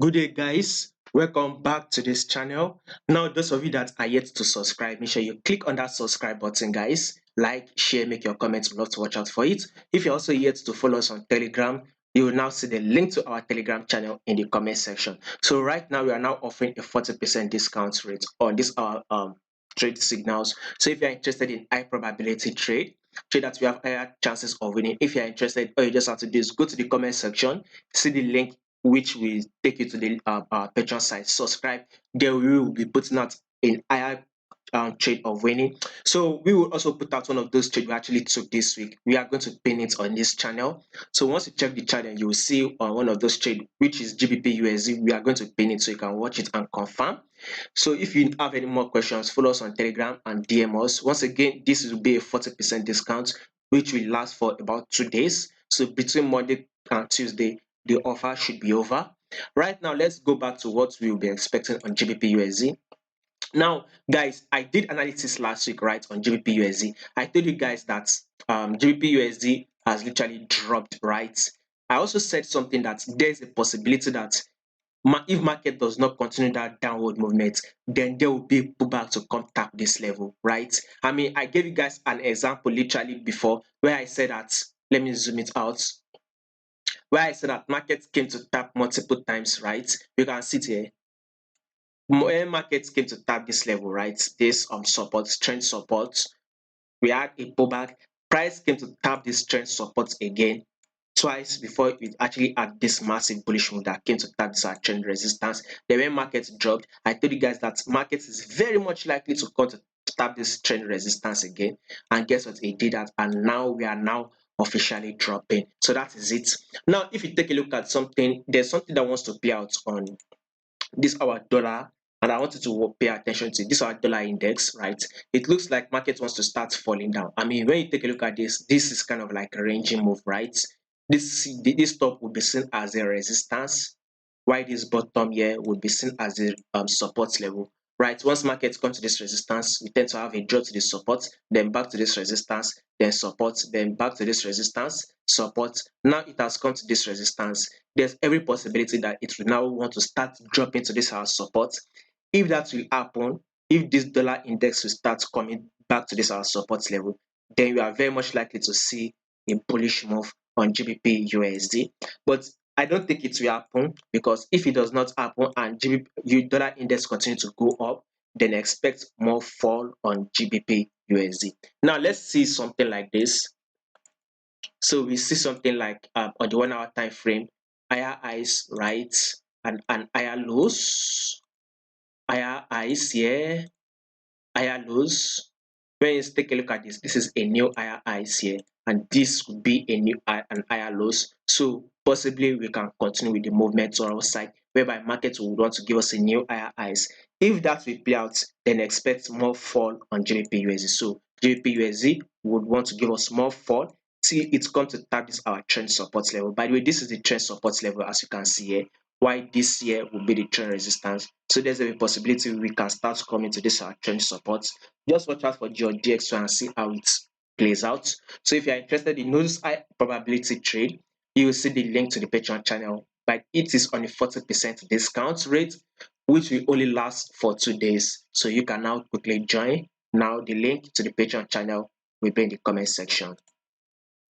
Good day, guys. Welcome back to this channel. Now, those of you that are yet to subscribe, make sure you click on that subscribe button, guys. Like, share, make your comments. We'd love to watch out for it. If you're also yet to follow us on Telegram, you will now see the link to our Telegram channel in the comment section. So right now, we are now offering a 40% discount rate on this our trade signals. So if you're interested in high probability trade that we have higher chances of winning. If you're interested, all you just have to do is go to the comment section, see the link which will take you to the our Patreon site. Subscribe. There we will be putting out in higher trade of winning. So we will also put out one of those trades we actually took this week. We are going to pin it on this channel. So once you check the channel, you will see on one of those trades, which is GBPUSD. We are going to pin it so you can watch it and confirm. So if you have any more questions, follow us on Telegram and DM us. Once again, this will be a 40% discount, which will last for about 2 days. So between Monday and Tuesday, the offer should be over. Right now, let's go back to what we will be expecting on GBPUSD. Now, guys, I did analysis last week, right, on GBPUSD. I told you guys that GBPUSD has literally dropped, right? I also said something that there's a possibility that if market does not continue that downward movement, then there will be a pullback to come tap this level, right? I mean, I gave you guys an example literally before where I said that, let me zoom it out, where I said that markets came to tap multiple times, right? You can see it here. When markets came to tap this level, right? This support, trend support, we had a pullback. Price came to tap this trend support again twice before it actually had this massive bullish move that came to tap this trend resistance. Then when markets dropped, I told you guys that market is very much likely to come to tap this trend resistance again. And guess what? It did that, and now we are now officially dropping. So that is it. Now, if you take a look at something, there's something that wants to play out on this our dollar, and I want you to pay attention to this our dollar index, right? It looks like market wants to start falling down. I mean, when you take a look at this is kind of like a ranging move, right? This top will be seen as a resistance, while this bottom here would be seen as a support level, right? Once markets come to this resistance, we tend to have a drop to the support, then back to this resistance, then support, then back to this resistance, support. Now it has come to this resistance. There's every possibility that it will now want to start dropping to this house support. If that will happen, if this dollar index will start coming back to this house support level, then we are very much likely to see a bullish move on GBP USD. But I don't think it will happen, because if it does not happen and GBP dollar index continue to go up, then expect more fall on GBP USD. Now let's see something like this. So we see something like on the 1 hour time frame, higher highs, right, and higher lows, higher highs here, higher lows. When you take a look at this, this is a new higher highs here, and this could be a new high and higher lows. So possibly we can continue with the movement to our side, whereby market will want to give us a new higher highs. If that will play out, then expect more fall on GBP USD. So GBP USD would want to give us more fall till it comes to tap this our trend support level. By the way, this is the trend support level, as you can see here, why this here will be the trend resistance. So there's a possibility we can start coming to this our trend support. Just watch out for your DXY and see how it plays out. So if you're interested in those high probability trade, you will see the link to the Patreon channel, but it is on a 40% discount rate, which will only last for 2 days. So you can now quickly join. Now the link to the Patreon channel will be in the comment section.